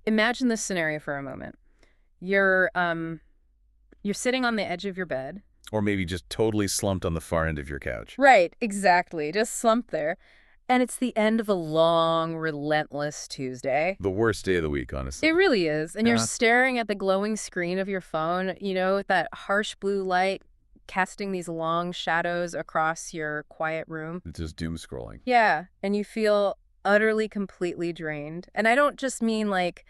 Imagine this scenario for a moment. You're you're sitting on the edge of your bed. Or maybe just totally slumped on the far end of your couch. Right, exactly. Just slumped there. And it's the end of a long, relentless Tuesday. The worst day of the week, It honestly. really is. And you're Yeah. staring at the glowing screen of your phone, with that harsh blue light casting these long shadows across your quiet room. It's just doom scrolling. Yeah, and you feel utterly, completely drained. And I don't just mean like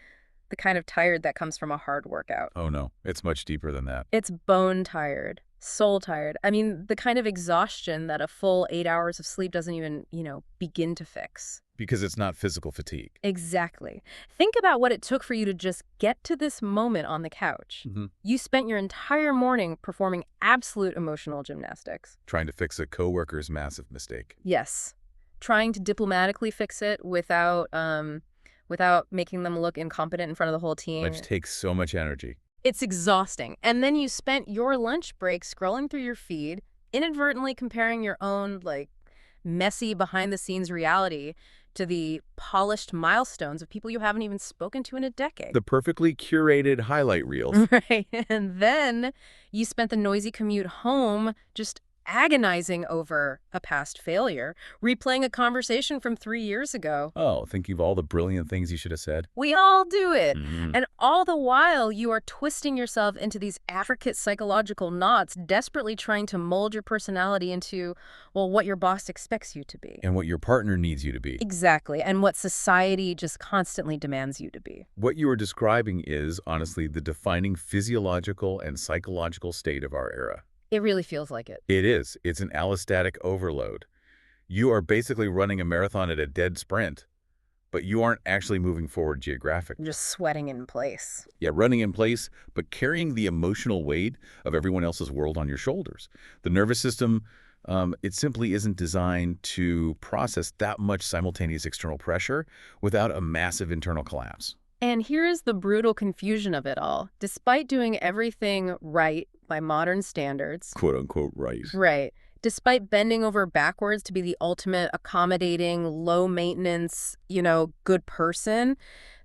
the kind of tired that comes from a hard workout. Oh no, it's much deeper than that. It's bone tired, soul tired. I mean, the kind of exhaustion that a full 8 hours of sleep doesn't even, begin to fix. Because it's not physical fatigue. Exactly. Think about what it took for you to just get to this moment on the couch. You spent your entire morning performing absolute emotional gymnastics. Trying to fix a coworker's massive mistake. Yes. Trying to diplomatically fix it without making them look incompetent in front of the whole team. Which takes so much energy. It's exhausting. And then you spent your lunch break scrolling through your feed, inadvertently comparing your own, messy behind-the-scenes reality to the polished milestones of people you haven't even spoken to in a decade. The perfectly curated highlight reels. Right. And then you spent the noisy commute home just agonizing over a past failure, replaying a conversation from 3 years ago. Oh, thinking of all the brilliant things you should have said. We all do it. Mhm. And all the while, you are twisting yourself into these intricate psychological knots, desperately trying to mold your personality into, well, what your boss expects you to be. And what your partner needs you to be. Exactly. And what society just constantly demands you to be. What you are describing is, honestly, the defining physiological and psychological state of our era. It really feels like it. It is. It's an allostatic overload. You are basically running a marathon at a dead sprint, but you aren't actually moving forward geographically. Just sweating in place. Yeah, running in place, but carrying the emotional weight of everyone else's world on your shoulders. The nervous system, it simply isn't designed to process that much simultaneous external pressure without a massive internal collapse. And here is the brutal confusion of it all. Despite doing everything right by modern standards, Quote unquote right. right, despite bending over backwards to be the ultimate accommodating, low-maintenance, good person,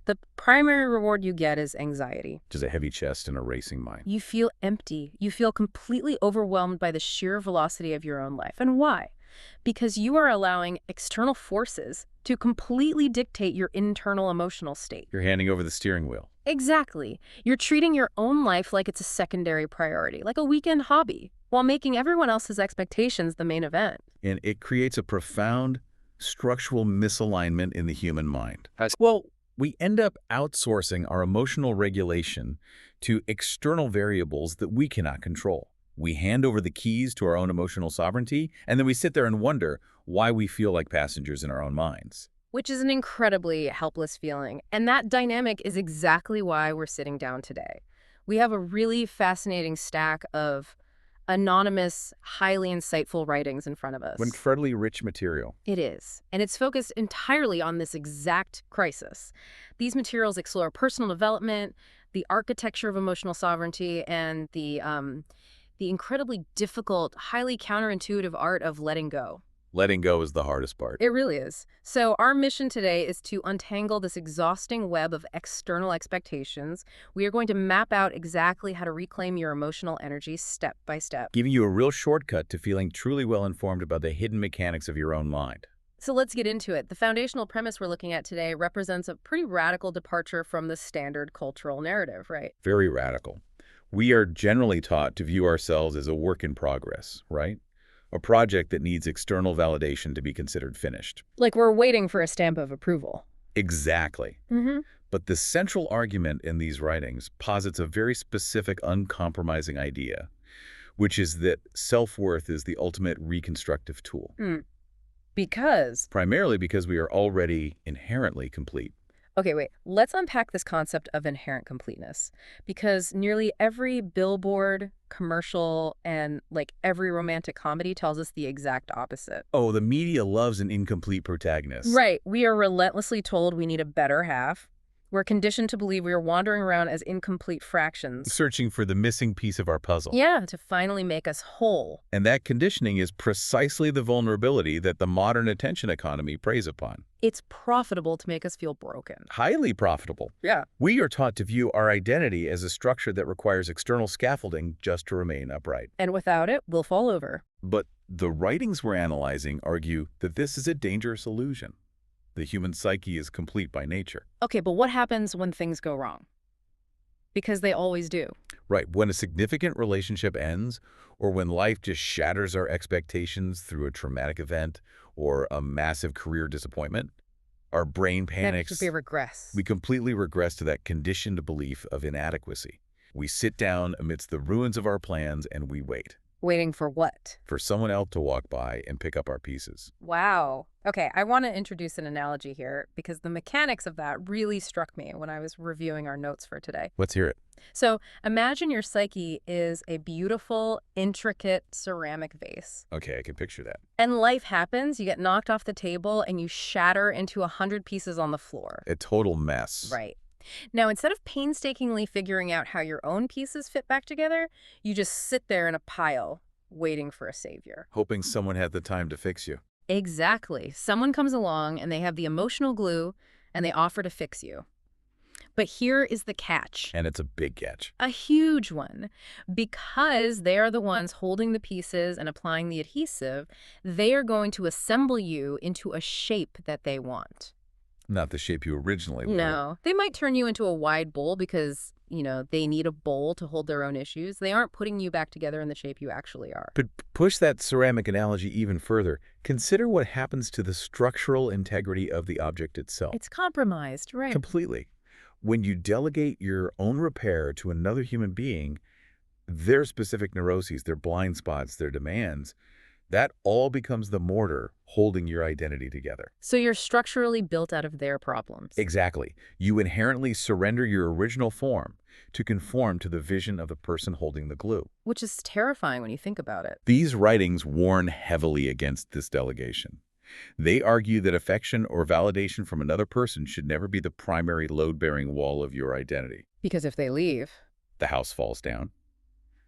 the primary reward you get is anxiety. Just a heavy chest and a racing mind. You feel empty. You feel completely overwhelmed by the sheer velocity of your own life. And why? Because you are allowing external forces to completely dictate your internal emotional state. You're handing over the steering wheel. Exactly. You're treating your own life like it's a secondary priority, like a weekend hobby, while making everyone else's expectations the main event. And it creates a profound structural misalignment in the human mind. Well, We end up outsourcing our emotional regulation to external variables that we cannot control. We hand over the keys to our own emotional sovereignty, and then we sit there and wonder why we feel like passengers in our own minds. which is an incredibly helpless feeling. And that dynamic is exactly why we're sitting down today. We have a really fascinating stack of anonymous, highly insightful writings in front of us. Incredibly rich material. It is. And it's focused entirely on this exact crisis. These materials explore personal development, the architecture of emotional sovereignty, and the incredibly difficult, highly counterintuitive art of letting go. Letting go is the hardest part. It really is. So our mission today is to untangle this exhausting web of external expectations. We are going to map out exactly how to reclaim your emotional energy step by step. Giving you a real shortcut to feeling truly well-informed about the hidden mechanics of your own mind. So let's get into it. The foundational premise we're looking at today represents a pretty radical departure from the standard cultural narrative, right? Very radical. We are generally taught to view ourselves as a work in progress, right? A project that needs external validation to be considered finished. Like we're waiting for a stamp of approval. Exactly. But the central argument in these writings posits a very specific, uncompromising idea, which is that self-worth is the ultimate reconstructive tool. Because... Primarily because we are already inherently complete. Okay, wait. Let's unpack this concept of inherent completeness. Because nearly every billboard, commercial, and every romantic comedy tells us the exact opposite. Oh, the media loves an incomplete protagonist. Right. We are relentlessly told we need a better half. We're conditioned to believe we are wandering around as incomplete fractions. Searching for the missing piece of our puzzle. Yeah, to finally make us whole. And that conditioning is precisely the vulnerability that the modern attention economy preys upon. It's profitable to make us feel broken. Highly profitable. Yeah. We are taught to view our identity as a structure that requires external scaffolding just to remain upright. And without it, we'll fall over. But the writings we're analyzing argue that this is a dangerous illusion. The human psyche is complete by nature. Okay, but what happens when things go wrong? Because they always do. Right, when a significant relationship ends, or when life just shatters our expectations through a traumatic event or a massive career disappointment, our brain panics. That should be regress. We completely regress to that conditioned belief of inadequacy. We sit down amidst the ruins of our plans and we wait. Waiting for what? For someone else to walk by and pick up our pieces. Wow. Okay, I want to introduce an analogy here because the mechanics of that really struck me when I was reviewing our notes for today. Let's hear it. So imagine your psyche is a beautiful, intricate ceramic vase. Okay, I can picture that. And life happens, you get knocked off the table, and you shatter into 100 pieces on the floor. A total mess. Right. Now, instead of painstakingly figuring out how your own pieces fit back together, you just sit there in a pile, waiting for a savior. Hoping someone had the time to fix you. Exactly. Someone comes along and they have the emotional glue and they offer to fix you. But here is the catch. And it's a big catch. A huge one. Because they are the ones holding the pieces and applying the adhesive, they are going to assemble you into a shape that they want. Not the shape you originally wanted. No. They might turn you into a wide bowl because, they need a bowl to hold their own issues. They aren't putting you back together in the shape you actually are. But push that ceramic analogy even further. Consider what happens to the structural integrity of the object itself. It's compromised, right? Completely. When you delegate your own repair to another human being, their specific neuroses, their blind spots, their demands, that all becomes the mortar holding your identity together. So you're structurally built out of their problems. Exactly. You inherently surrender your original form to conform to the vision of the person holding the glue. Which is terrifying when you think about it. These writings warn heavily against this delegation. They argue that affection or validation from another person should never be the primary load-bearing wall of your identity. Because if they leave, the house falls down.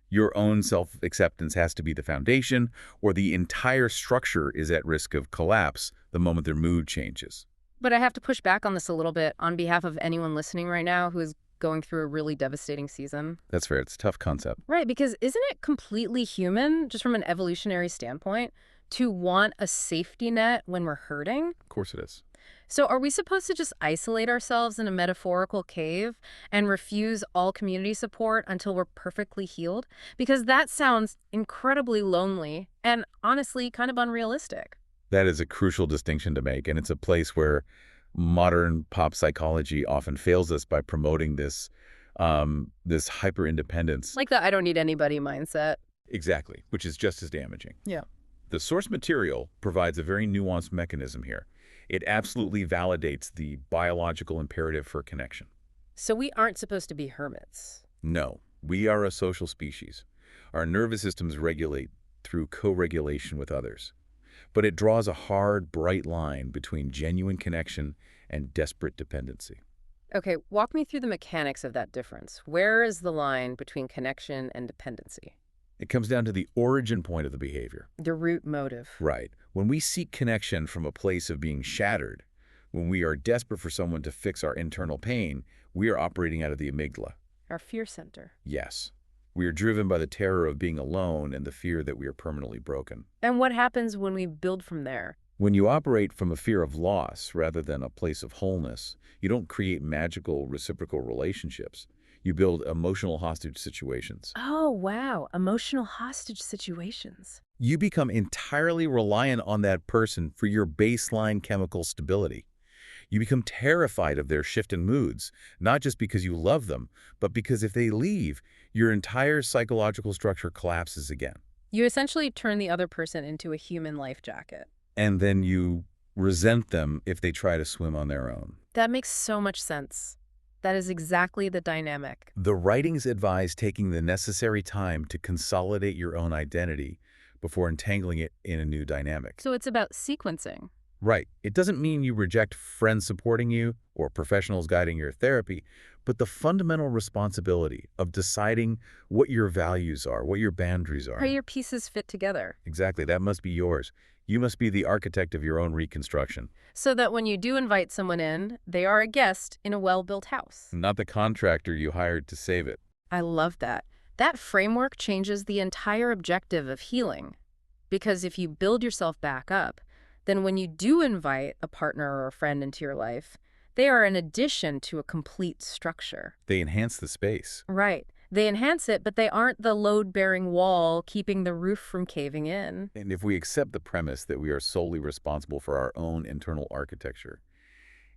Your own self-acceptance has to be the foundation, or the entire structure is at risk of collapse the moment their mood changes. But I have to push back on this a little bit on behalf of anyone listening right now who is going through a really devastating season. That's fair. It's a tough concept. Right, because isn't it completely human, just from an evolutionary standpoint, to want a safety net when we're hurting? Of course it is. So are we supposed to just isolate ourselves in a metaphorical cave and refuse all community support until we're perfectly healed? Because that sounds incredibly lonely and honestly kind of unrealistic. That is a crucial distinction to make, and it's a place where modern pop psychology often fails us by promoting this hyper-independence. Like the I don't need anybody mindset. Exactly, which is just as damaging. Yeah. The source material provides a very nuanced mechanism here. It absolutely validates the biological imperative for connection. So we aren't supposed to be hermits. No, we are a social species. Our nervous systems regulate through co-regulation with others. But it draws a hard, bright line between genuine connection and desperate dependency. Okay, walk me through the mechanics of that difference. Where is the line between connection and dependency? It comes down to the origin point of the behavior. The root motive. Right. When we seek connection from a place of being shattered, when we are desperate for someone to fix our internal pain, we are operating out of the amygdala. Our fear center. Yes. We are driven by the terror of being alone and the fear that we are permanently broken. And what happens when we build from there? When you operate from a fear of loss rather than a place of wholeness, you don't create magical reciprocal relationships. You build emotional hostage situations. Oh, wow. Emotional hostage situations. You become entirely reliant on that person for your baseline chemical stability. You become terrified of their shift in moods, not just because you love them, but because if they leave, your entire psychological structure collapses again. You essentially turn the other person into a human life jacket. And then you resent them if they try to swim on their own. That makes so much sense. That is exactly the dynamic. The writings advise taking the necessary time to consolidate your own identity before entangling it in a new dynamic. So it's about sequencing. Right. It doesn't mean you reject friends supporting you or professionals guiding your therapy, but the fundamental responsibility of deciding what your values are, what your boundaries How are. your pieces fit together. Exactly. That must be yours. You must be the architect of your own reconstruction, So that when you do invite someone in, they are a guest in a well-built house. not the contractor you hired to save it. I love that. That framework changes the entire objective of healing. Because if you build yourself back up, then when you do invite a partner or a friend into your life, they are an addition to a complete structure. They enhance the space. Right. They enhance it, but they aren't the load-bearing wall keeping the roof from caving in. And if we accept the premise that we are solely responsible for our own internal architecture,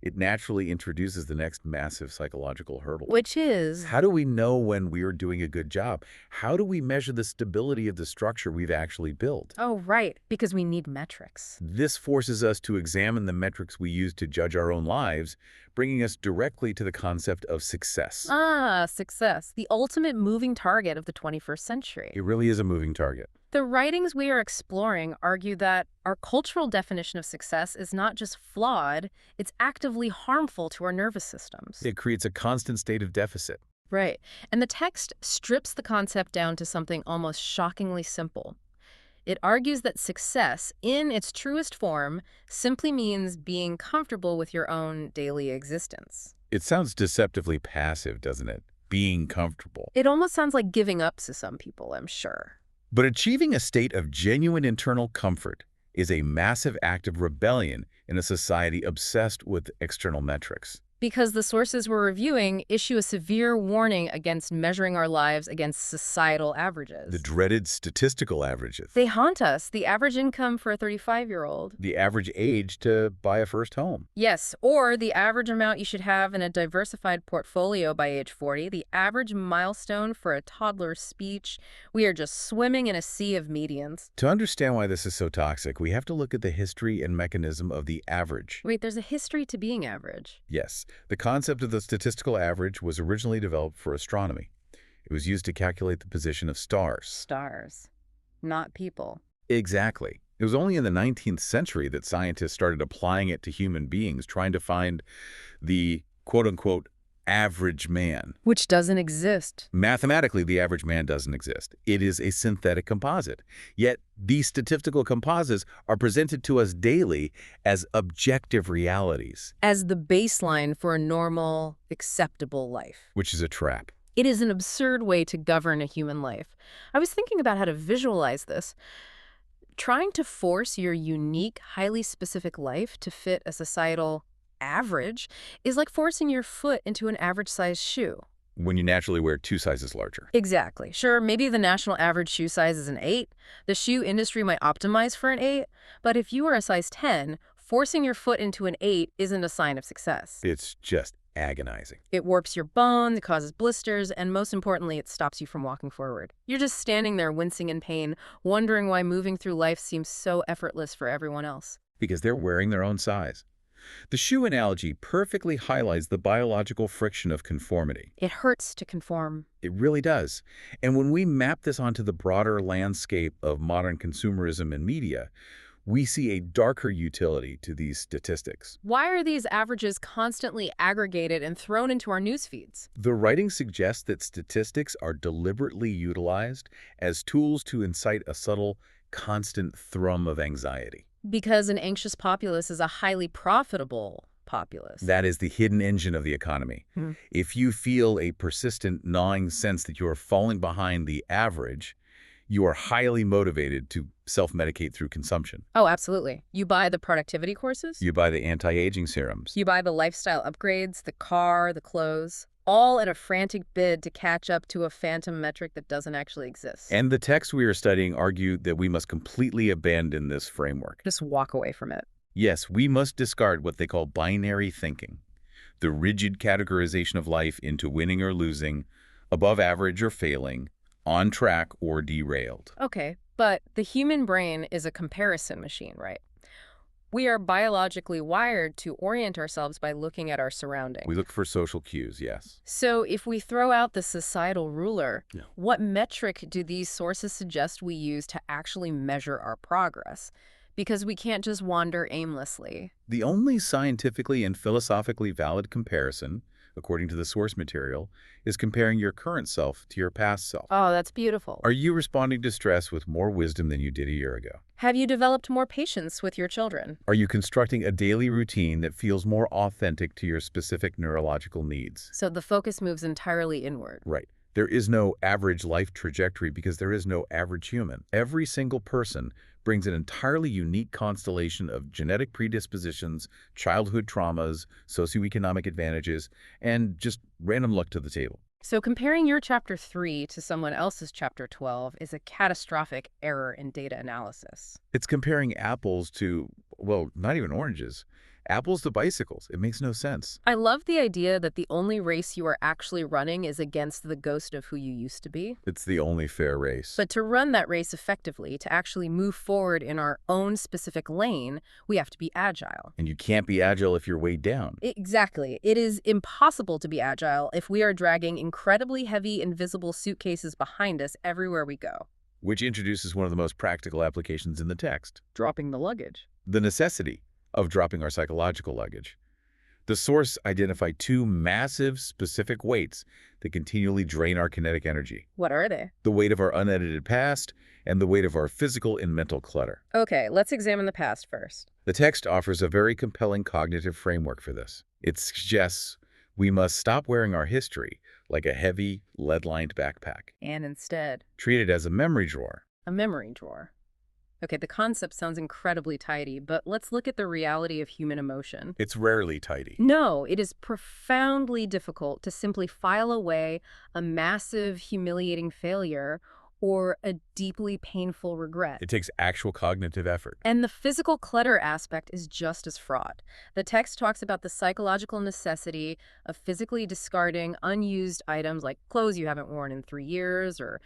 it naturally introduces the next massive psychological hurdle. Which is, How do we know when we are doing a good job? How do we measure the stability of the structure we've actually built? oh, right, because we need metrics. This forces us to examine the metrics we use to judge our own lives, bringing us directly to the concept of success. Ah, success, the ultimate moving target of the 21st century. It really is a moving target. The writings we are exploring argue that our cultural definition of success is not just flawed, it's actively harmful to our nervous systems. It creates a constant state of deficit. Right. And the text strips the concept down to something almost shockingly simple. It argues that success, in its truest form, simply means being comfortable with your own daily existence. It sounds deceptively passive, doesn't it? Being comfortable. It almost sounds like giving up to some people, I'm sure. But achieving a state of genuine internal comfort is a massive act of rebellion in a society obsessed with external metrics. Because the sources we're reviewing issue a severe warning against measuring our lives against societal averages. The dreaded statistical averages. They haunt us, the average income for a 35-year-old. The average age to buy a first home. Yes, or the average amount you should have in a diversified portfolio by age 40, the average milestone for a toddler's speech. We are just swimming in a sea of medians. To understand why this is so toxic, we have to look at the history and mechanism of the average. Wait, there's a history to being average. Yes, the concept of the statistical average was originally developed for astronomy. It was used to calculate the position of stars. Stars, not people. Exactly. It was only in the 19th century that scientists started applying it to human beings, trying to find the quote-unquote average man. Which doesn't exist. Mathematically, the average man doesn't exist. It is a synthetic composite. Yet, these statistical composites are presented to us daily as objective realities. As the baseline for a normal, acceptable life. Which is a trap. It is an absurd way to govern a human life. I was thinking about how to visualize this. Trying to force your unique, highly specific life to fit a societal average is like forcing your foot into an average-sized shoe. When you naturally wear 2 sizes larger. Exactly. Sure, maybe the national average shoe size is an 8. The shoe industry might optimize for an 8. But if you are a size 10, forcing your foot into an 8 isn't a sign of success. It's just agonizing. It warps your bones, it causes blisters, and most importantly, it stops you from walking forward. You're just standing there wincing in pain, wondering why moving through life seems so effortless for everyone else. Because they're wearing their own size. The shoe analogy perfectly highlights the biological friction of conformity. It hurts to conform. It really does. And when we map this onto the broader landscape of modern consumerism and media, we see a darker utility to these statistics. Why are these averages constantly aggregated and thrown into our news feeds? The writing suggests that statistics are deliberately utilized as tools to incite a subtle, constant thrum of anxiety. Because an anxious populace is a highly profitable populace. That is the hidden engine of the economy. Hmm. If you feel a persistent gnawing sense that you are falling behind the average, you are highly motivated to self-medicate through consumption. Oh, absolutely. You buy the productivity courses. You buy the anti-aging serums. You buy the lifestyle upgrades, the car, the clothes, all in a frantic bid to catch up to a phantom metric that doesn't actually exist. And the texts we are studying argue that we must completely abandon this framework. Just walk away from it. Yes, we must discard what they call binary thinking, the rigid categorization of life into winning or losing, above average or failing, on track or derailed. Okay, but the human brain is a comparison machine, right? We are biologically wired to orient ourselves by looking at our surroundings. We look for social cues, yes. So if we throw out the societal ruler, Yeah. what metric do these sources suggest we use to actually measure our progress? Because we can't just wander aimlessly. The only scientifically and philosophically valid comparison, according to the source material, is comparing your current self to your past self. Oh, that's beautiful. Are you responding to stress with more wisdom than you did a year ago? Have you developed more patience with your children? Are you constructing a daily routine that feels more authentic to your specific neurological needs? So the focus moves entirely inward. Right. There is no average life trajectory because there is no average human. Every single person brings an entirely unique constellation of genetic predispositions, childhood traumas, socioeconomic advantages, and just random luck to the table. So comparing your chapter 3 to someone else's chapter 12 is a catastrophic error in data analysis. It's comparing apples to, well, not even oranges. Apples to bicycles. It makes no sense. I love the idea that the only race you are actually running is against the ghost of who you used to be. It's the only fair race. But to run that race effectively, to actually move forward in our own specific lane, we have to be agile. And you can't be agile if you're weighed down. Exactly. It is impossible to be agile if we are dragging incredibly heavy, invisible suitcases behind us everywhere we go. Which introduces one of the most practical applications in the text. Dropping the luggage. The necessity of dropping our psychological luggage. The source identified two massive, specific weights that continually drain our kinetic energy. What are they? The weight of our unedited past and the weight of our physical and mental clutter. Okay, let's examine the past first. The text offers a very compelling cognitive framework for this. It suggests we must stop wearing our history like a heavy, lead-lined backpack. And instead, Treat it as a memory drawer. a memory drawer. Okay, the concept sounds incredibly tidy, but let's look at the reality of human emotion. It's rarely tidy. No, it is profoundly difficult to simply file away a massive, humiliating failure or a deeply painful regret. It takes actual cognitive effort. And the physical clutter aspect is just as fraught. The text talks about the psychological necessity of physically discarding unused items like clothes you haven't worn in 3 years or,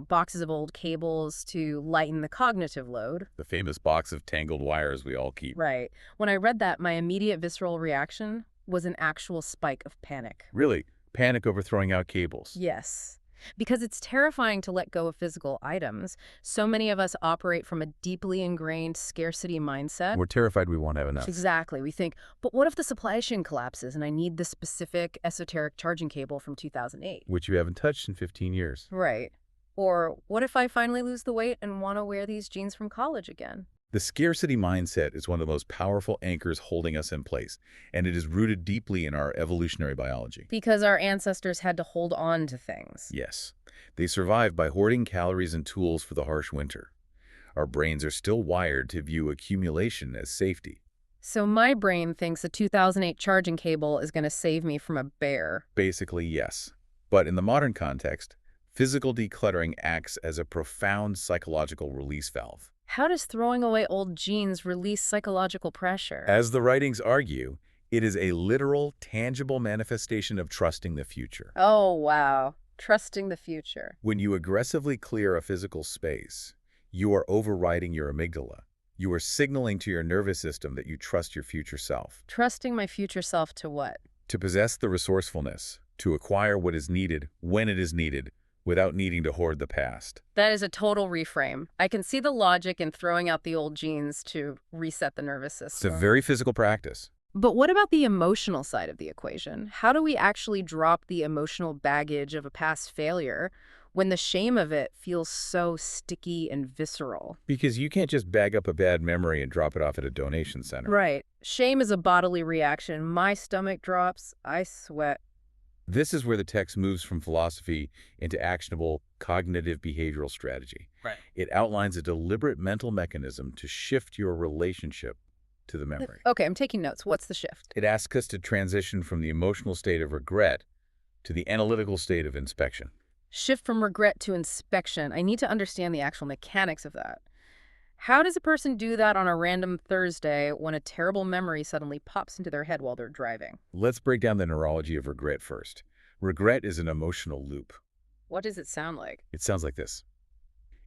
boxes of old cables to lighten the cognitive load. The famous box of tangled wires we all keep. Right. When I read that, my immediate visceral reaction was an actual spike of panic. Really, panic over throwing out cables. Yes. Because it's terrifying to let go of physical items. So many of us operate from a deeply ingrained scarcity mindset. We're terrified we won't have enough. Exactly. We think, but what if the supply chain collapses and I need this specific esoteric charging cable from 2008? Which you haven't touched in 15 years. Right. Or what if I finally lose the weight and want to wear these jeans from college again? The scarcity mindset is one of the most powerful anchors holding us in place, and it is rooted deeply in our evolutionary biology. Because our ancestors had to hold on to things. Yes, they survived by hoarding calories and tools for the harsh winter. Our brains are still wired to view accumulation as safety. So my brain thinks a 2008 charging cable is going to save me from a bear. Basically, yes. But in the modern context, physical decluttering acts as a profound psychological release valve. How does throwing away old jeans release psychological pressure? As the writings argue, it is a literal, tangible manifestation of trusting the future. Oh, wow. Trusting the future. When you aggressively clear a physical space, you are overriding your amygdala. You are signaling to your nervous system that you trust your future self. Trusting my future self to what? To possess the resourcefulness, to acquire what is needed when it is needed, without needing to hoard the past. That is a total reframe. I can see the logic in throwing out the old jeans to reset the nervous It's system. a very physical practice. But what about the emotional side of the equation? How do we actually drop the emotional baggage of a past failure when the shame of it feels so sticky and visceral? Because you can't just bag up a bad memory and drop it off at a donation center. Right. Shame is a bodily reaction. My stomach drops. I sweat. This is where the text moves from philosophy into actionable cognitive behavioral strategy. Right. It outlines a deliberate mental mechanism to shift your relationship to the memory. Okay, I'm taking notes. What's the shift? It asks us to transition from the emotional state of regret to the analytical state of inspection. Shift from regret to inspection. I need to understand the actual mechanics of that. How does a person do that on a random Thursday when a terrible memory suddenly pops into their head while they're driving? Let's break down the neurology of regret first. Regret is an emotional loop. What does it sound like? It sounds like this.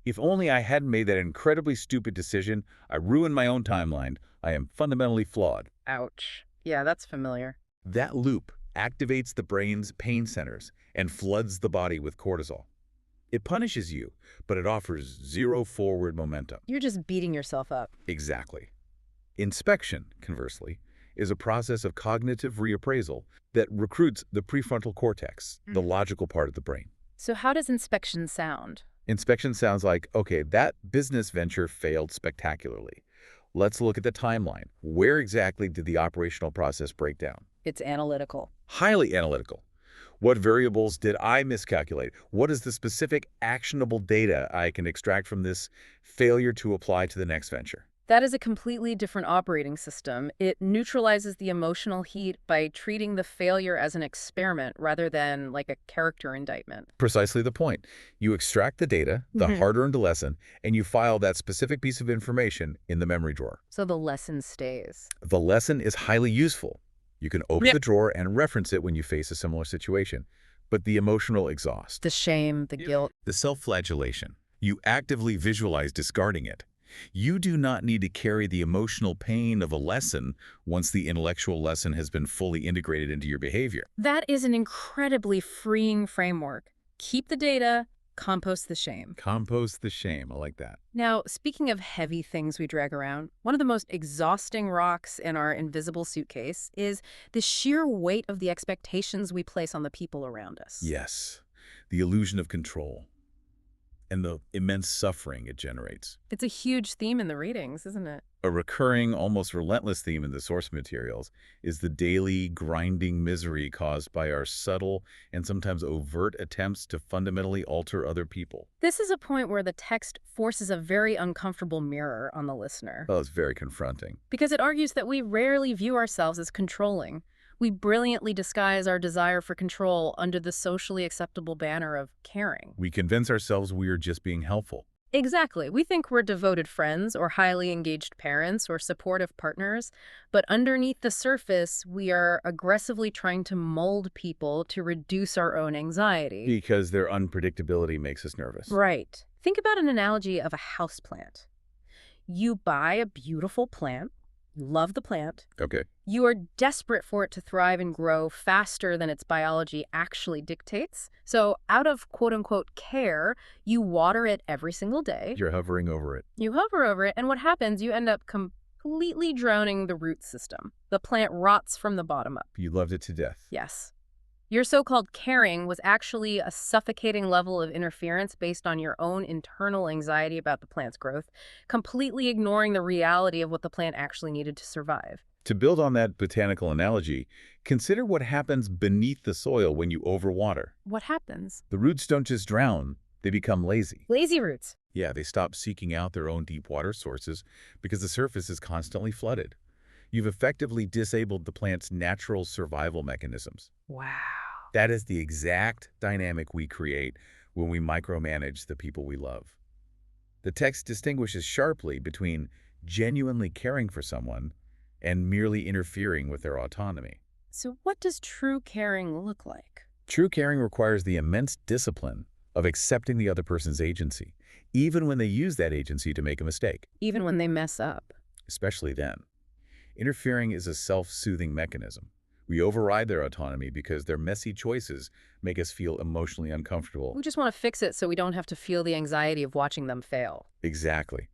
If only I hadn't made that incredibly stupid decision, I ruined my own timeline. I am fundamentally flawed. Ouch. Yeah, that's familiar. That loop activates the brain's pain centers and floods the body with cortisol. It punishes you, but it offers zero forward momentum. You're just beating yourself up. Exactly. Inspection, conversely, is a process of cognitive reappraisal that recruits the prefrontal cortex, the logical part of the brain. So how does inspection sound? Inspection sounds like, okay, that business venture failed spectacularly. Let's look at the timeline. Where exactly did the operational process break down? It's analytical. Highly analytical. What variables did I miscalculate? What is the specific actionable data I can extract from this failure to apply to the next venture? That is a completely different operating system. It neutralizes the emotional heat by treating the failure as an experiment rather than like a character indictment. Precisely the point. You extract the data, the hard-earned lesson, and you file that specific piece of information in the memory drawer. So the lesson stays. The lesson is highly useful. You can open the drawer and reference it when you face a similar situation. But the emotional exhaust, The shame, the guilt. the self-flagellation, you actively visualize discarding it. You do not need to carry the emotional pain of a lesson once the intellectual lesson has been fully integrated into your behavior. That is an incredibly freeing framework. Keep the data, compost the shame. Compost the shame. I like that. Now, speaking of heavy things we drag around, one of the most exhausting rocks in our invisible suitcase is the sheer weight of the expectations we place on the people around us. Yes, the illusion of control and the immense suffering it generates. It's a huge theme in the readings, isn't it? A recurring, almost relentless theme in the source materials is the daily, grinding misery caused by our subtle and sometimes overt attempts to fundamentally alter other people. This is a point where the text forces a very uncomfortable mirror on the listener, Well, it's very confronting. because it argues that we rarely view ourselves as controlling. We brilliantly disguise our desire for control under the socially acceptable banner of caring. We convince ourselves we are just being helpful. Exactly. We think we're devoted friends or highly engaged parents or supportive partners, but underneath the surface, we are aggressively trying to mold people to reduce our own anxiety. Because their unpredictability makes us nervous. Right. Think about an analogy of a houseplant. You buy a beautiful plant, you love the plant, Okay. you are desperate for it to thrive and grow faster than its biology actually dictates. So out of quote-unquote care, you water it every single day. You're hovering over it. You hover over it, and what happens, you end up completely drowning the root system. The plant rots from the bottom up. You loved it to death. Yes. Your so-called caring was actually a suffocating level of interference based on your own internal anxiety about the plant's growth, completely ignoring the reality of what the plant actually needed to survive. To build on that botanical analogy, consider what happens beneath the soil when you overwater. What happens? The roots don't just drown, they become lazy. Lazy roots. Yeah, they stop seeking out their own deep water sources because the surface is constantly flooded. You've effectively disabled the plant's natural survival mechanisms. Wow. That is the exact dynamic we create when we micromanage the people we love. The text distinguishes sharply between genuinely caring for someone and merely interfering with their autonomy. So what does true caring look like? True caring requires the immense discipline of accepting the other person's agency, even when they use that agency to make a mistake. Even when they mess up. Especially then. Interfering is a self-soothing mechanism. We override their autonomy because their messy choices make us feel emotionally uncomfortable. We just want to fix it so we don't have to feel the anxiety of watching them fail. Exactly.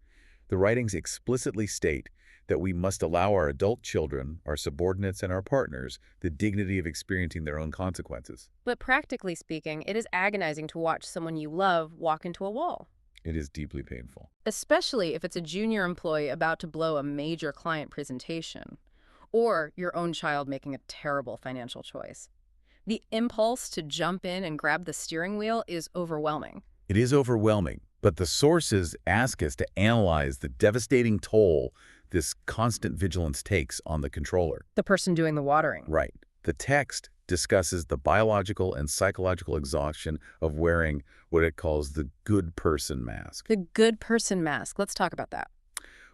The writings explicitly state that we must allow our adult children, our subordinates, and our partners the dignity of experiencing their own consequences. But practically speaking, it is agonizing to watch someone you love walk into a wall. It is deeply painful. Especially if it's a junior employee about to blow a major client presentation, or your own child making a terrible financial choice. The impulse to jump in and grab the steering wheel is overwhelming. It is overwhelming, but the sources ask us to analyze the devastating toll this constant vigilance takes on the controller. The person doing the watering. Right. The text discusses the biological and psychological exhaustion of wearing what it calls the good person mask. The good person mask. Let's talk about that.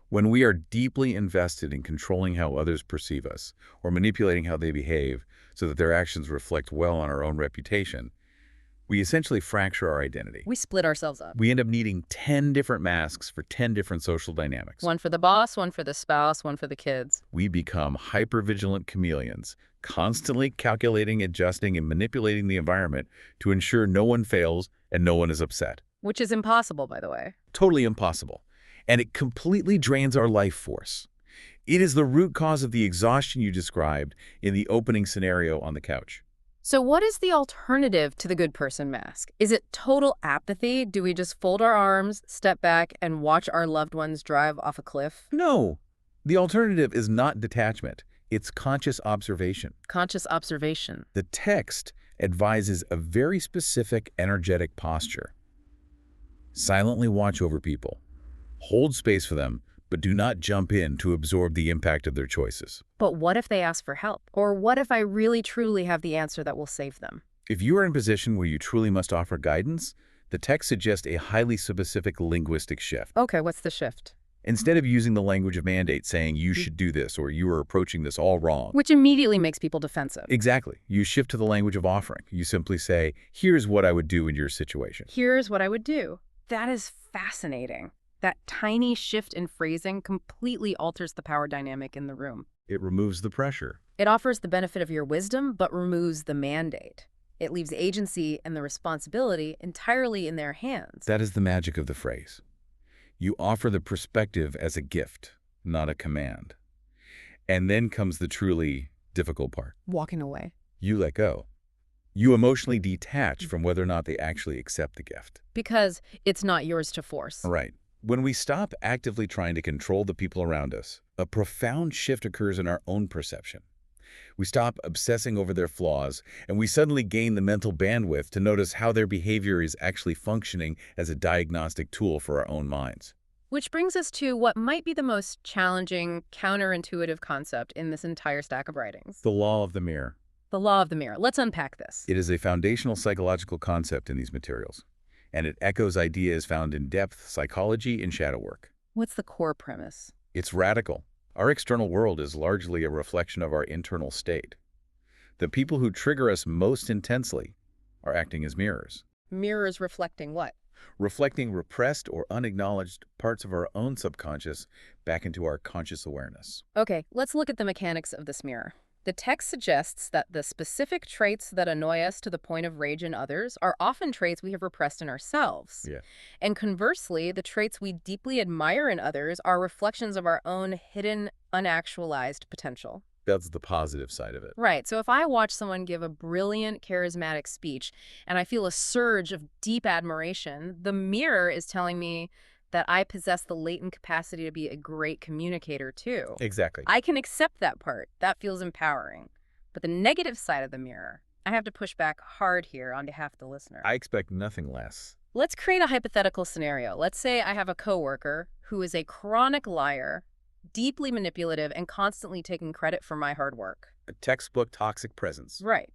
When we are deeply invested in controlling how others perceive us or manipulating how they behave so that their actions reflect well on our own reputation, We essentially fracture our identity. We split ourselves up. We end up needing 10 different masks for 10 different social dynamics. One for the boss, one for the spouse, one for the kids. We become hypervigilant chameleons, constantly calculating, adjusting, and manipulating the environment to ensure no one fails and no one is upset. Which is impossible, by the way. Totally impossible. And it completely drains our life force. It is the root cause of the exhaustion you described in the opening scenario on the couch. So what is the alternative to the good person mask? Is it total apathy? Do we just fold our arms, step back, and watch our loved ones drive off a cliff? No. The alternative is not detachment. It's conscious observation. Conscious observation. The text advises a very specific energetic posture. Silently watch over people. Hold space for them, but do not jump in to absorb the impact of their choices. But what if they ask for help? Or what if I really truly have the answer that will save them? If you are in a position where you truly must offer guidance, the text suggests a highly specific linguistic shift. Okay, what's the shift? Instead of using the language of mandate saying you should do this or you are approaching this all wrong. Which immediately makes people defensive. Exactly. You shift to the language of offering. You simply say, here's what I would do in your situation. Here's what I would do. That is fascinating. That tiny shift in phrasing completely alters the power dynamic in the room. It removes the pressure. It offers the benefit of your wisdom, but removes the mandate. It leaves agency and the responsibility entirely in their hands. That is the magic of the phrase. You offer the perspective as a gift, not a command. And then comes the truly difficult part. Walking away. You let go. You emotionally detach from whether or not they actually accept the gift. Because it's not yours to force. Right. When we stop actively trying to control the people around us, a profound shift occurs in our own perception. We stop obsessing over their flaws, and we suddenly gain the mental bandwidth to notice how their behavior is actually functioning as a diagnostic tool for our own minds. Which brings us to what might be the most challenging, counterintuitive concept in this entire stack of writings. The law of the mirror. The law of the mirror. Let's unpack this. It is a foundational psychological concept in these materials, and it echoes ideas found in depth psychology and shadow work. What's the core premise? It's radical. Our external world is largely a reflection of our internal state. The people who trigger us most intensely are acting as mirrors. Mirrors reflecting what? Reflecting repressed or unacknowledged parts of our own subconscious back into our conscious awareness. Okay, let's look at the mechanics of this mirror. The text suggests that the specific traits that annoy us to the point of rage in others are often traits we have repressed in ourselves. Yeah. And conversely, the traits we deeply admire in others are reflections of our own hidden, unactualized potential. That's the positive side of it. Right. So if I watch someone give a brilliant, charismatic speech and I feel a surge of deep admiration, the mirror is telling me that I possess the latent capacity to be a great communicator too. Exactly. I can accept that part. That feels empowering. But the negative side of the mirror, I have to push back hard here on behalf of the listener. I expect nothing less. Let's create a hypothetical scenario. Let's say I have a coworker who is a chronic liar, deeply manipulative, and constantly taking credit for my hard work. A textbook toxic presence. Right.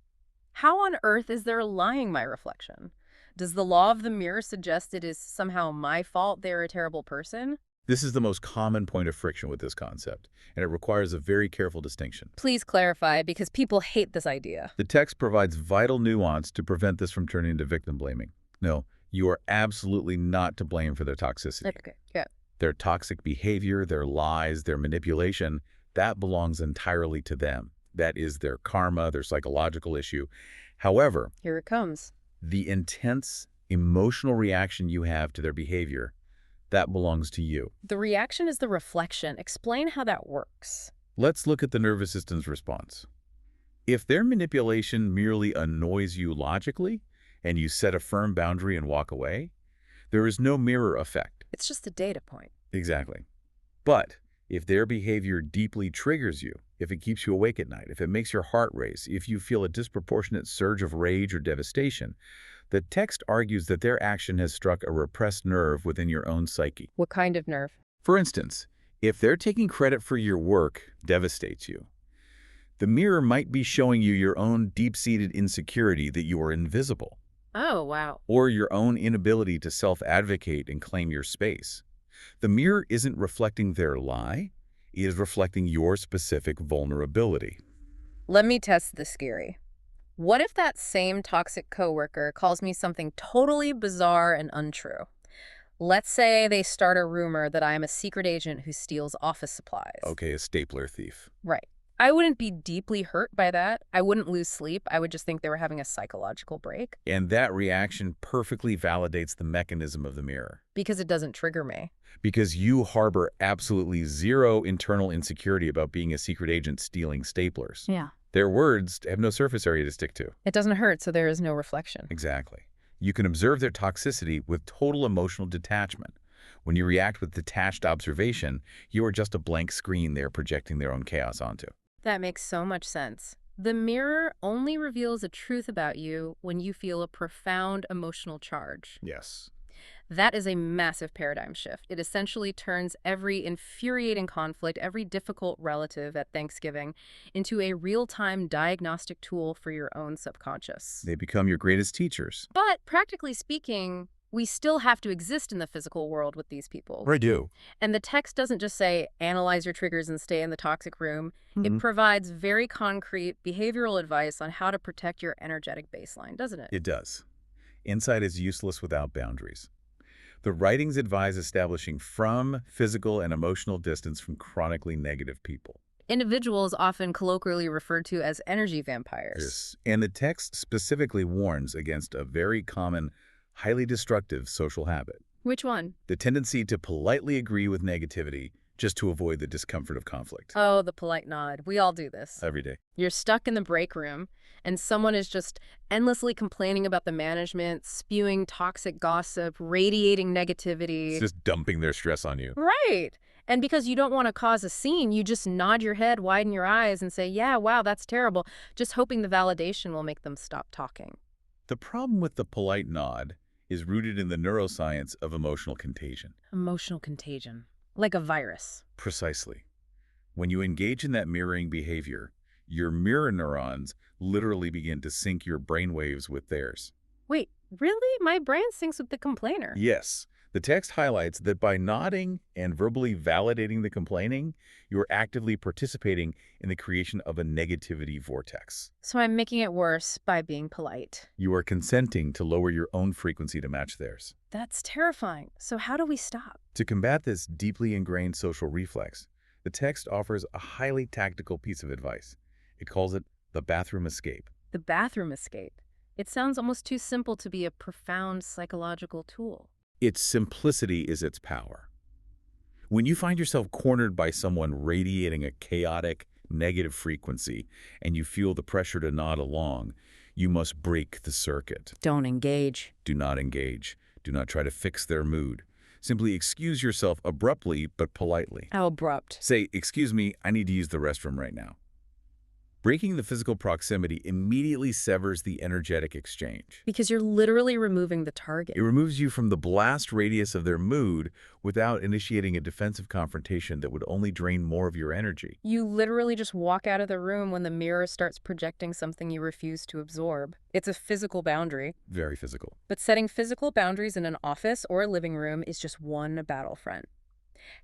How on earth is there lying my reflection? Does the law of the mirror suggest it is somehow my fault they're a terrible person? This is the most common point of friction with this concept, and it requires a very careful distinction. Please clarify, because people hate this idea. The text provides vital nuance to prevent this from turning into victim blaming. No, you are absolutely not to blame for their toxicity. Okay, yeah. Their toxic behavior, their lies, their manipulation, that belongs entirely to them. That is their karma, their psychological issue. However, Here it comes. the intense emotional reaction you have to their behavior, that belongs to you. The reaction is the reflection. Explain how that works. Let's look at the nervous system's response. If their manipulation merely annoys you logically, and you set a firm boundary and walk away, there is no mirror effect. It's just a data point. Exactly. But if their behavior deeply triggers you, if it keeps you awake at night, if it makes your heart race, if you feel a disproportionate surge of rage or devastation, the text argues that their action has struck a repressed nerve within your own psyche. What kind of nerve? For instance, if they're taking credit for your work devastates you, the mirror might be showing you your own deep-seated insecurity that you are invisible, Oh, wow. or your own inability to self-advocate and claim your space. The mirror isn't reflecting their lie, it is reflecting your specific vulnerability. Let me test the scary. What if that same toxic coworker calls me something totally bizarre and untrue? Let's say they start a rumor that I am a secret agent who steals office supplies. Okay, a stapler thief. Right. I wouldn't be deeply hurt by that. I wouldn't lose sleep. I would just think they were having a psychological break And that reaction perfectly validates the mechanism of the mirror. because it doesn't trigger me. Because you harbor absolutely zero internal insecurity about being a secret agent stealing staplers. Yeah. Their words have no surface area to stick to. It doesn't hurt, so there is no reflection. Exactly. You can observe their toxicity with total emotional detachment. When you react with detached observation, you are just a blank screen they're projecting their own chaos onto. That makes so much sense. The mirror only reveals a truth about you when you feel a profound emotional charge. Yes. That is a massive paradigm shift. It essentially turns every infuriating conflict, every difficult relative at Thanksgiving, into a real-time diagnostic tool for your own subconscious. They become your greatest teachers. But practically speaking, we still have to exist in the physical world with these people. I do. And the text doesn't just say, analyze your triggers and stay in the toxic room. It provides very concrete behavioral advice on how to protect your energetic baseline, doesn't it? It does. Insight is useless without boundaries. The writings advise establishing physical and emotional distance from chronically negative people. Individuals often colloquially referred to as energy vampires. Yes. And the text specifically warns against a very common, highly destructive social habit. Which one? The tendency to politely agree with negativity just to avoid the discomfort of conflict. Oh, the polite nod. We all do this. Every day. You're stuck in the break room, and someone is just endlessly complaining about the management, spewing toxic gossip, radiating negativity. It's just dumping their stress on you. Right. And because you don't want to cause a scene, you just nod your head, widen your eyes, and say, yeah, wow, that's terrible, just hoping the validation will make them stop talking. The problem with the polite nod is rooted in the neuroscience of emotional contagion. Emotional contagion. Like a virus. Precisely. When you engage in that mirroring behavior, your mirror neurons literally begin to sync your brainwaves with theirs. Wait, really? My brain syncs with the complainer. Yes. The text highlights that by nodding and verbally validating the complaining, you're actively participating in the creation of a negativity vortex. So I'm making it worse by being polite. You are consenting to lower your own frequency to match theirs. That's terrifying. So how do we stop? To combat this deeply ingrained social reflex, the text offers a highly tactical piece of advice. It calls it the bathroom escape. The bathroom escape. It sounds almost too simple to be a profound psychological tool. Its simplicity is its power. When you find yourself cornered by someone radiating a chaotic, negative frequency, and you feel the pressure to nod along, you must break the circuit. Don't engage. Do not engage. Do not try to fix their mood. Simply excuse yourself abruptly but politely. How abrupt. Say, excuse me, I need to use the restroom right now. Breaking the physical proximity immediately severs the energetic exchange. Because you're literally removing the target. It removes you from the blast radius of their mood without initiating a defensive confrontation that would only drain more of your energy. You literally just walk out of the room when the mirror starts projecting something you refuse to absorb. It's a physical boundary. Very physical. But setting physical boundaries in an office or a living room is just one battlefront.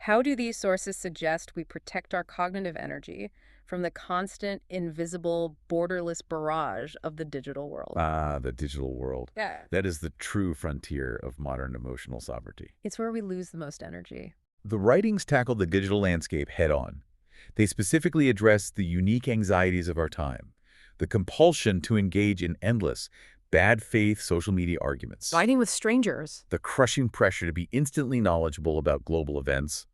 How do these sources suggest we protect our cognitive energy from the constant, invisible, borderless barrage of the digital world? Ah, the digital world. Yeah. That is the true frontier of modern emotional sovereignty. It's where we lose the most energy. The writings tackle the digital landscape head-on. They specifically address the unique anxieties of our time, the compulsion to engage in endless, bad faith social media arguments, Fighting with strangers. the crushing pressure to be instantly knowledgeable about global events,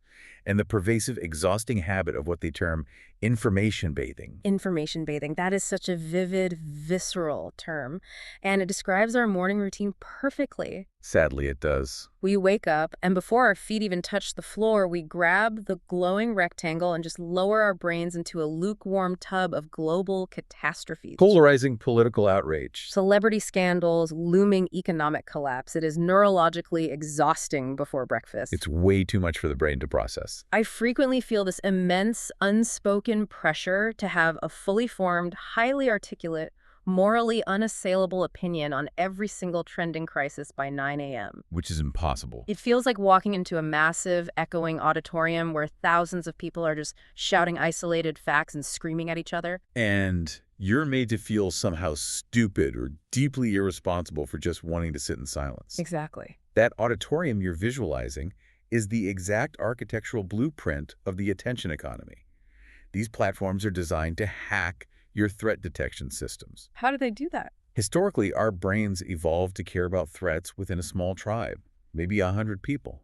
and the pervasive, exhausting habit of what they term information bathing. Information bathing. That is such a vivid, visceral term, and it describes our morning routine perfectly. Sadly, it does. We wake up, and before our feet even touch the floor, we grab the glowing rectangle and just lower our brains into a lukewarm tub of global catastrophes. Polarizing political outrage. Celebrity scandals, looming economic collapse. It is neurologically exhausting before breakfast. It's way too much for the brain to process. I frequently feel this immense, unspoken pressure to have a fully formed, highly articulate, morally unassailable opinion on every single trending crisis by 9 a.m. Which is impossible. It feels like walking into a massive, echoing auditorium where thousands of people are just shouting isolated facts and screaming at each other. And You're made to feel somehow stupid or deeply irresponsible for just wanting to sit in silence. Exactly. That auditorium you're visualizing is the exact architectural blueprint of the attention economy. These platforms are designed to hack your threat detection systems. How do they do that? Historically, our brains evolved to care about threats within a small tribe, maybe 100 people.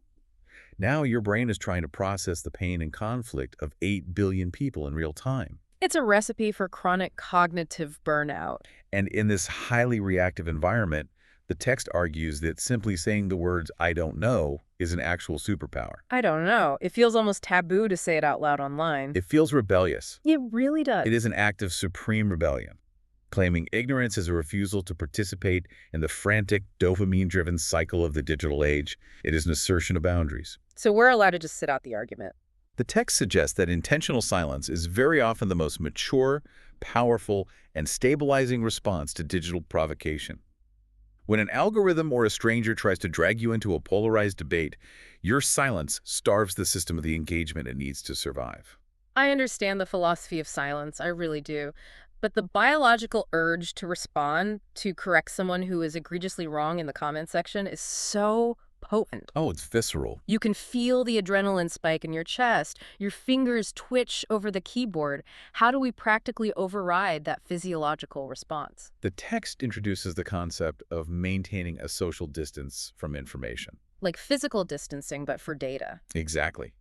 Now your brain is trying to process the pain and conflict of 8 billion people in real time. It's a recipe for chronic cognitive burnout. And in this highly reactive environment, the text argues that simply saying the words, "I don't know," is an actual superpower. I don't know. It feels almost taboo to say it out loud online. It feels rebellious. It really does. It is an act of supreme rebellion. Claiming ignorance is a refusal to participate in the frantic, dopamine-driven cycle of the digital age. It is an assertion of boundaries. So we're allowed to just sit out the argument. The text suggests that intentional silence is very often the most mature, powerful, and stabilizing response to digital provocation. When an algorithm or a stranger tries to drag you into a polarized debate, your silence starves the system of the engagement it needs to survive. I understand the philosophy of silence, I really do. But the biological urge to respond, to correct someone who is egregiously wrong in the comment section is so potent. Oh, it's visceral. You can feel the adrenaline spike in your chest. Your fingers twitch over the keyboard. How do we practically override that physiological response? The text introduces the concept of maintaining a social distance from information. Like physical distancing, but for data. Exactly.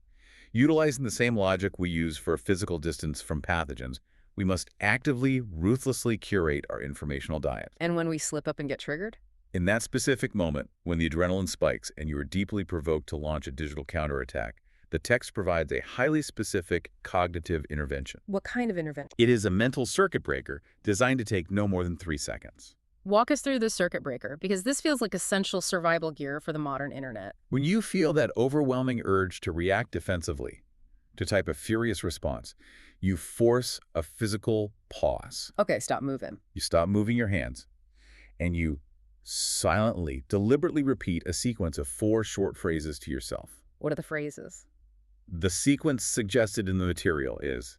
Utilizing the same logic we use for physical distance from pathogens, we must actively, ruthlessly curate our informational diet. And when we slip up and get triggered? In that specific moment, when the adrenaline spikes and you are deeply provoked to launch a digital counterattack, the text provides a highly specific cognitive intervention. What kind of intervention? It is a mental circuit breaker designed to take no more than 3 seconds. Walk us through the circuit breaker, because this feels like essential survival gear for the modern internet. When you feel that overwhelming urge to react defensively, to type a furious response, you force a physical pause. Okay, stop moving. You stop moving your hands, and you silently, deliberately repeat a sequence of 4 short phrases to yourself. What are the phrases? The sequence suggested in the material is,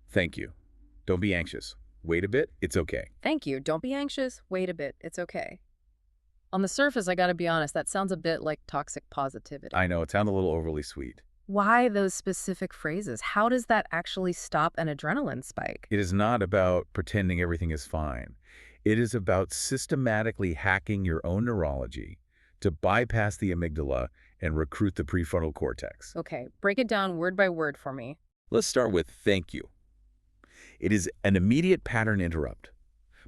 "Thank you. Don't be anxious. Wait a bit. It's okay." Thank you. Don't be anxious. Wait a bit. It's okay. On the surface, I gotta be honest, that sounds a bit like toxic positivity. I know, it sounds a little overly sweet. Why those specific phrases? How does that actually stop an adrenaline spike? It is not about pretending everything is fine. It is about systematically hacking your own neurology to bypass the amygdala and recruit the prefrontal cortex. Okay, break it down word by word for me. Let's start with "thank you." It is an immediate pattern interrupt.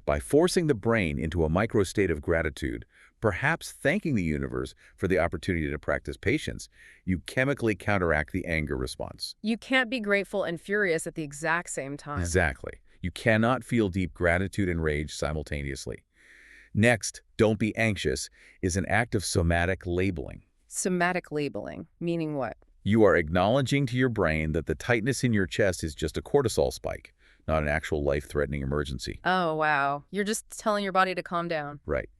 By forcing the brain into a micro state of gratitude, perhaps thanking the universe for the opportunity to practice patience, you chemically counteract the anger response. You can't be grateful and furious at the exact same time. Exactly. You cannot feel deep gratitude and rage simultaneously. Next, "don't be anxious" is an act of somatic labeling. Somatic labeling, meaning what? You are acknowledging to your brain that the tightness in your chest is just a cortisol spike, not an actual life-threatening emergency. Oh, wow. You're just telling your body to calm down. Right.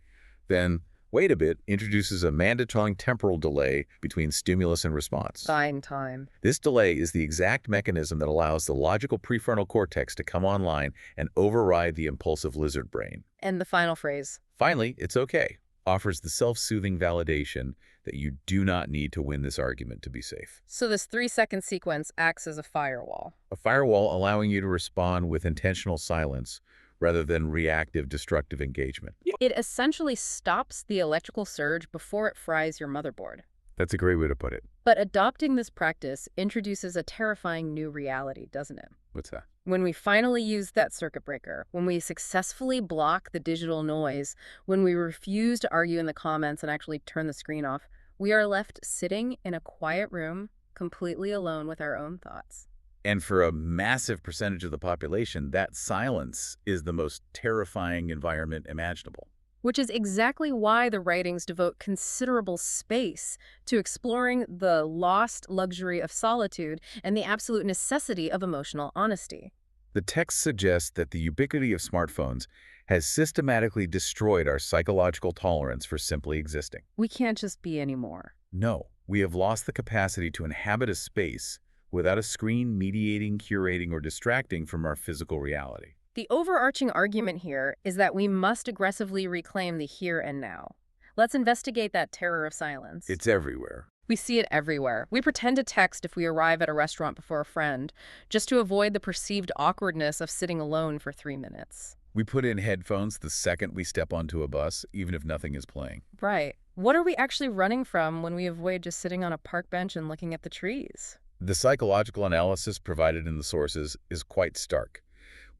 Then, "wait a bit" introduces a mandatory temporal delay between stimulus and response. Fine time. This delay is the exact mechanism that allows the logical prefrontal cortex to come online and override the impulsive lizard brain. And the final phrase. Finally, "it's okay" offers the self-soothing validation that you do not need to win this argument to be safe. So this 3-second sequence acts as a firewall. A firewall allowing you to respond with intentional silence rather than reactive, destructive engagement. It essentially stops the electrical surge before it fries your motherboard. That's a great way to put it. But adopting this practice introduces a terrifying new reality, doesn't it? What's that? When we finally use that circuit breaker, when we successfully block the digital noise, when we refuse to argue in the comments and actually turn the screen off, we are left sitting in a quiet room, completely alone with our own thoughts. And for a massive percentage of the population, that silence is the most terrifying environment imaginable. Which is exactly why the writings devote considerable space to exploring the lost luxury of solitude and the absolute necessity of emotional honesty. The text suggests that the ubiquity of smartphones has systematically destroyed our psychological tolerance for simply existing. We can't just be anymore. No, we have lost the capacity to inhabit a space without a screen mediating, curating, or distracting from our physical reality. The overarching argument here is that we must aggressively reclaim the here and now. Let's investigate that terror of silence. It's everywhere. We see it everywhere. We pretend to text if we arrive at a restaurant before a friend, just to avoid the perceived awkwardness of sitting alone for 3 minutes. We put in headphones the second we step onto a bus, even if nothing is playing. Right. What are we actually running from when we avoid just sitting on a park bench and looking at the trees? The psychological analysis provided in the sources is quite stark.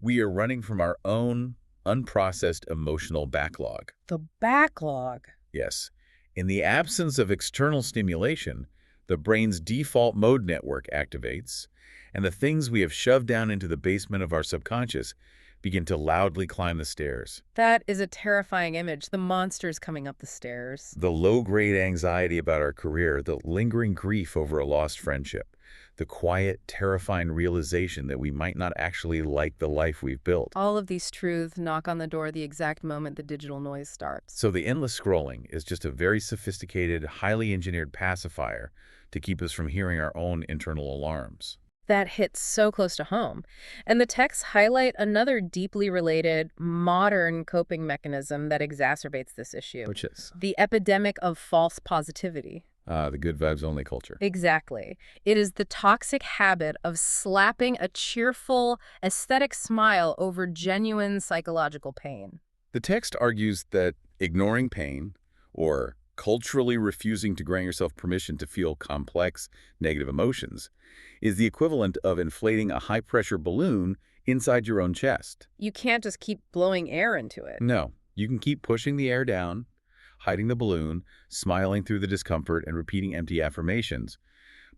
We are running from our own unprocessed emotional backlog. The backlog. Yes. In the absence of external stimulation, the brain's default mode network activates, and the things we have shoved down into the basement of our subconscious begin to loudly climb the stairs. That is a terrifying image. The monsters coming up the stairs. The low-grade anxiety about our career, the lingering grief over a lost friendship, the quiet, terrifying realization that we might not actually like the life we've built. All of these truths knock on the door the exact moment the digital noise starts. So the endless scrolling is just a very sophisticated, highly engineered pacifier to keep us from hearing our own internal alarms. That hits so close to home. And the texts highlight another deeply related, modern coping mechanism that exacerbates this issue. Which is? The epidemic of false positivity. The good vibes only culture. Exactly. It is the toxic habit of slapping a cheerful, aesthetic smile over genuine psychological pain. The text argues that ignoring pain, or culturally refusing to grant yourself permission to feel complex, negative emotions, is the equivalent of inflating a high-pressure balloon inside your own chest. You can't just keep blowing air into it. No, you can keep pushing the air down, hiding the balloon, smiling through the discomfort, and repeating empty affirmations.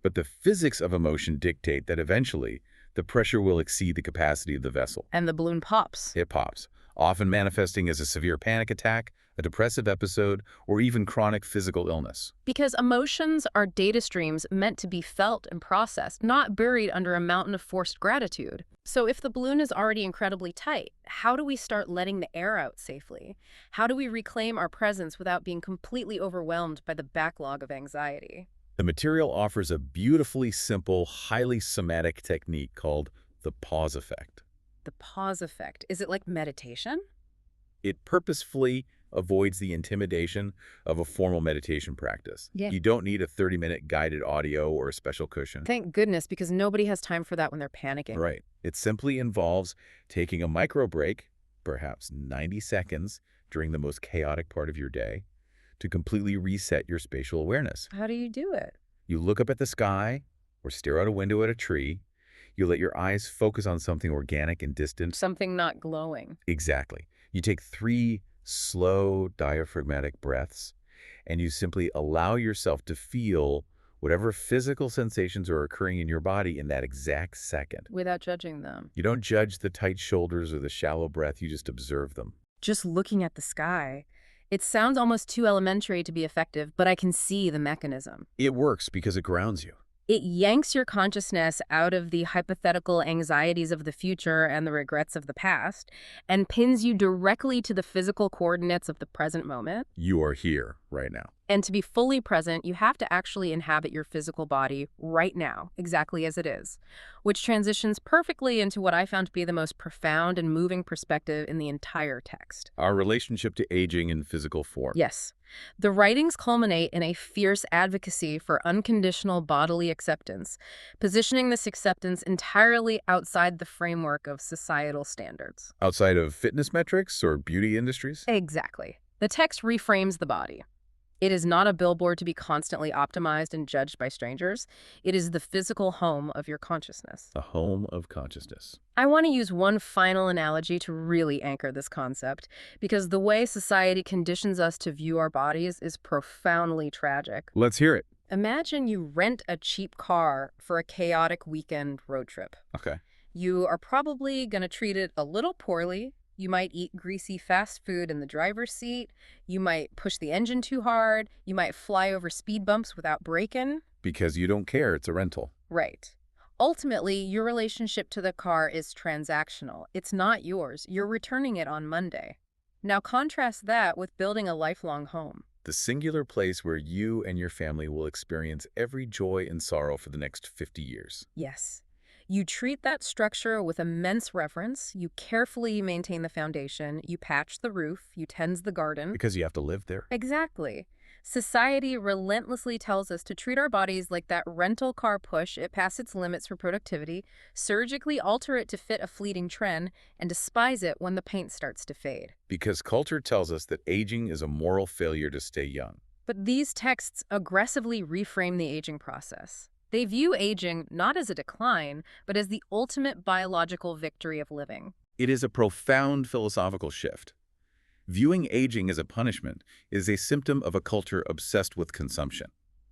But the physics of emotion dictate that eventually the pressure will exceed the capacity of the vessel. And the balloon pops. It pops, often manifesting as a severe panic attack, a depressive episode, or even chronic physical illness. Because emotions are data streams meant to be felt and processed, not buried under a mountain of forced gratitude. So if the balloon is already incredibly tight, how do we start letting the air out safely? How do we reclaim our presence without being completely overwhelmed by the backlog of anxiety? The material offers a beautifully simple, highly somatic technique called the pause effect. The pause effect. Is it like meditation? It purposefully avoids the intimidation of a formal meditation practice. Yeah. You don't need a 30-minute guided audio or a special cushion. Thank goodness, because nobody has time for that when they're panicking. Right. It simply involves taking a micro break, perhaps 90 seconds during the most chaotic part of your day, to completely reset your spatial awareness. How do you do it? You look up at the sky or stare out a window at a tree. You let your eyes focus on something organic and distant. Something not glowing. Exactly. You take 3 slow diaphragmatic breaths, and you simply allow yourself to feel whatever physical sensations are occurring in your body in that exact second. Without judging them. You don't judge the tight shoulders or the shallow breath, you just observe them. Just looking at the sky. It sounds almost too elementary to be effective, but I can see the mechanism. It works because it grounds you. It yanks your consciousness out of the hypothetical anxieties of the future and the regrets of the past, and pins you directly to the physical coordinates of the present moment. You are here right now. And to be fully present, you have to actually inhabit your physical body right now, exactly as it is, which transitions perfectly into what I found to be the most profound and moving perspective in the entire text. Our relationship to aging in physical form. Yes. The writings culminate in a fierce advocacy for unconditional bodily acceptance, positioning this acceptance entirely outside the framework of societal standards. Outside of fitness metrics or beauty industries? Exactly. The text reframes the body. It is not a billboard to be constantly optimized and judged by strangers. It is the physical home of your consciousness. A home of consciousness. I want to use one final analogy to really anchor this concept, because the way society conditions us to view our bodies is profoundly tragic. Let's hear it. Imagine you rent a cheap car for a chaotic weekend road trip. Okay. You are probably going to treat it a little poorly. You might eat greasy fast food in the driver's seat. You might push the engine too hard. You might fly over speed bumps without braking. Because you don't care, it's a rental. Right. Ultimately, your relationship to the car is transactional. It's not yours. You're returning it on Monday. Now contrast that with building a lifelong home. The singular place where you and your family will experience every joy and sorrow for the next 50 years. Yes. You treat that structure with immense reverence, you carefully maintain the foundation, you patch the roof, you tend the garden. Because you have to live there. Exactly. Society relentlessly tells us to treat our bodies like that rental car push it past its limits for productivity, surgically alter it to fit a fleeting trend, and despise it when the paint starts to fade. Because culture tells us that aging is a moral failure to stay young. But these texts aggressively reframe the aging process. They view aging not as a decline, but as the ultimate biological victory of living. It is a profound philosophical shift. Viewing aging as a punishment is a symptom of a culture obsessed with consumption.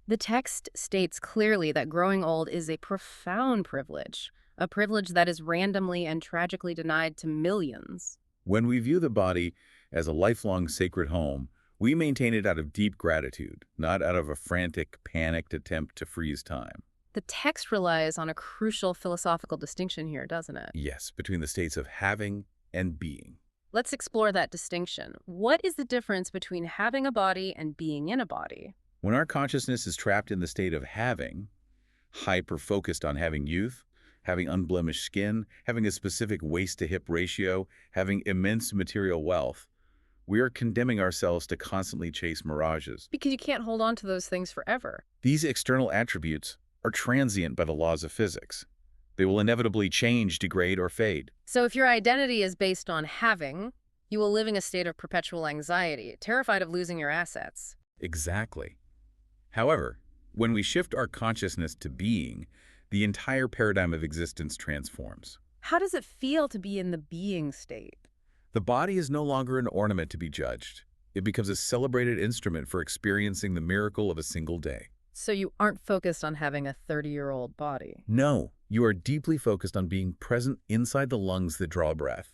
The text states clearly that growing old is a profound privilege, a privilege that is randomly and tragically denied to millions. When we view the body as a lifelong sacred home, we maintain it out of deep gratitude, not out of a frantic, panicked attempt to freeze time. The text relies on a crucial philosophical distinction here, doesn't it? Yes, between the states of having and being. Let's explore that distinction. What is the difference between having a body and being in a body? When our consciousness is trapped in the state of having, hyper-focused on having youth, having unblemished skin, having a specific waist-to-hip ratio, having immense material wealth, we are condemning ourselves to constantly chase mirages. Because you can't hold on to those things forever. These external attributes are transient by the laws of physics. They will inevitably change, degrade, or fade. So if your identity is based on having, you will live in a state of perpetual anxiety, terrified of losing your assets. Exactly. However, when we shift our consciousness to being, the entire paradigm of existence transforms. How does it feel to be in the being state? The body is no longer an ornament to be judged. It becomes a celebrated instrument for experiencing the miracle of a single day. So you aren't focused on having a 30-year-old body. No, you are deeply focused on being present inside the lungs that draw breath,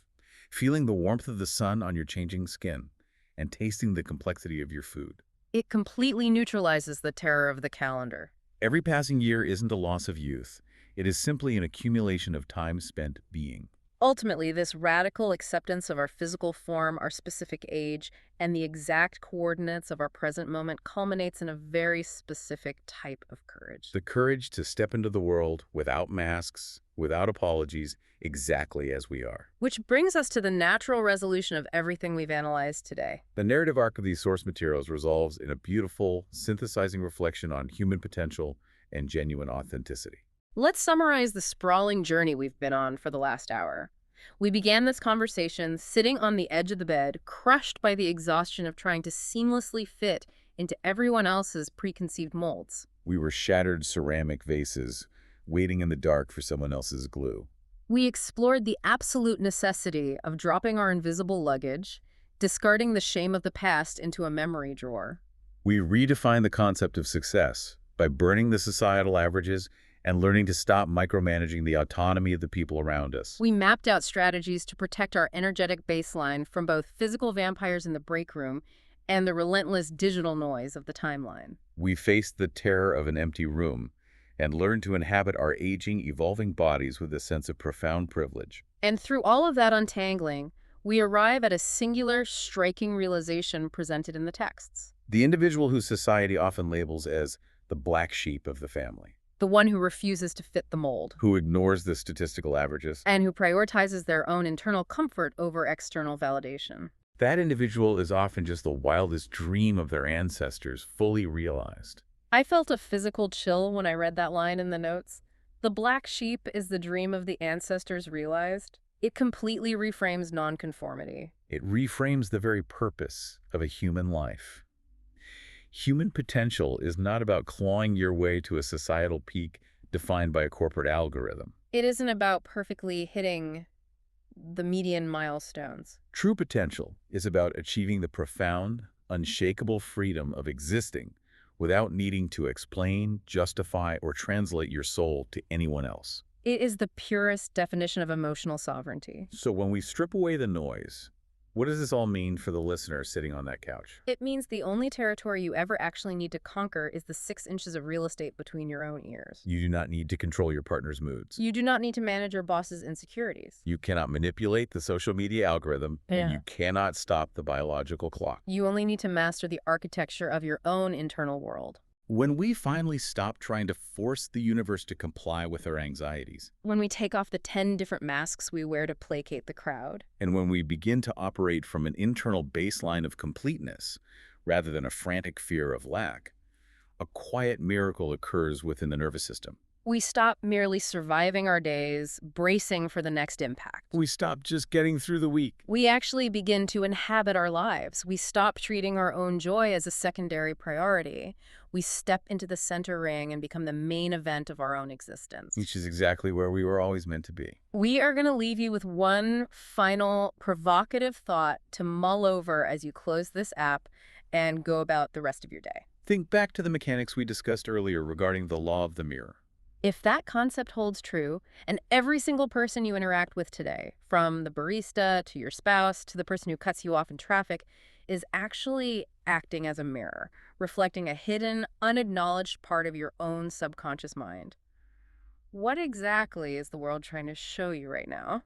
feeling the warmth of the sun on your changing skin, and tasting the complexity of your food. It completely neutralizes the terror of the calendar. Every passing year isn't a loss of youth. It is simply an accumulation of time spent being. Ultimately, this radical acceptance of our physical form, our specific age, and the exact coordinates of our present moment culminates in a very specific type of courage. The courage to step into the world without masks, without apologies, exactly as we are. Which brings us to the natural resolution of everything we've analyzed today. The narrative arc of these source materials resolves in a beautiful, synthesizing reflection on human potential and genuine authenticity. Let's summarize the sprawling journey we've been on for the last hour. We began this conversation sitting on the edge of the bed, crushed by the exhaustion of trying to seamlessly fit into everyone else's preconceived molds. We were shattered ceramic vases, waiting in the dark for someone else's glue. We explored the absolute necessity of dropping our invisible luggage, discarding the shame of the past into a memory drawer. We redefined the concept of success by burning the societal averages and learning to stop micromanaging the autonomy of the people around us. We mapped out strategies to protect our energetic baseline from both physical vampires in the break room and the relentless digital noise of the timeline. We faced the terror of an empty room and learned to inhabit our aging, evolving bodies with a sense of profound privilege. And through all of that untangling, we arrive at a singular, striking realization presented in the texts. The individual whose society often labels as the black sheep of the family. The one who refuses to fit the mold. Who ignores the statistical averages. And who prioritizes their own internal comfort over external validation. That individual is often just the wildest dream of their ancestors fully realized. I felt a physical chill when I read that line in the notes. The black sheep is the dream of the ancestors realized. It completely reframes nonconformity. It reframes the very purpose of a human life. Human potential is not about clawing your way to a societal peak defined by a corporate algorithm. It isn't about perfectly hitting the median milestones. True potential is about achieving the profound, unshakable freedom of existing without needing to explain, justify, or translate your soul to anyone else. It is the purest definition of emotional sovereignty. So when we strip away the noise, what does this all mean for the listener sitting on that couch? It means the only territory you ever actually need to conquer is the 6 inches of real estate between your own ears. You do not need to control your partner's moods. You do not need to manage your boss's insecurities. You cannot manipulate the social media algorithm, and you cannot stop the biological clock. You only need to master the architecture of your own internal world. When we finally stop trying to force the universe to comply with our anxieties, When we take off the 10 different masks we wear to placate the crowd. and when we begin to operate from an internal baseline of completeness rather than a frantic fear of lack, a quiet miracle occurs within the nervous system. We stop merely surviving our days, bracing for the next impact. We stop just getting through the week. We actually begin to inhabit our lives. We stop treating our own joy as a secondary priority. We step into the center ring and become the main event of our own existence. Which is exactly where we were always meant to be. We are going to leave you with one final provocative thought to mull over as you close this app and go about the rest of your day. Think back to the mechanics we discussed earlier regarding the law of the mirror. If that concept holds true, and every single person you interact with today, from the barista to your spouse to the person who cuts you off in traffic, is actually acting as a mirror, reflecting a hidden, unacknowledged part of your own subconscious mind. What exactly is the world trying to show you right now?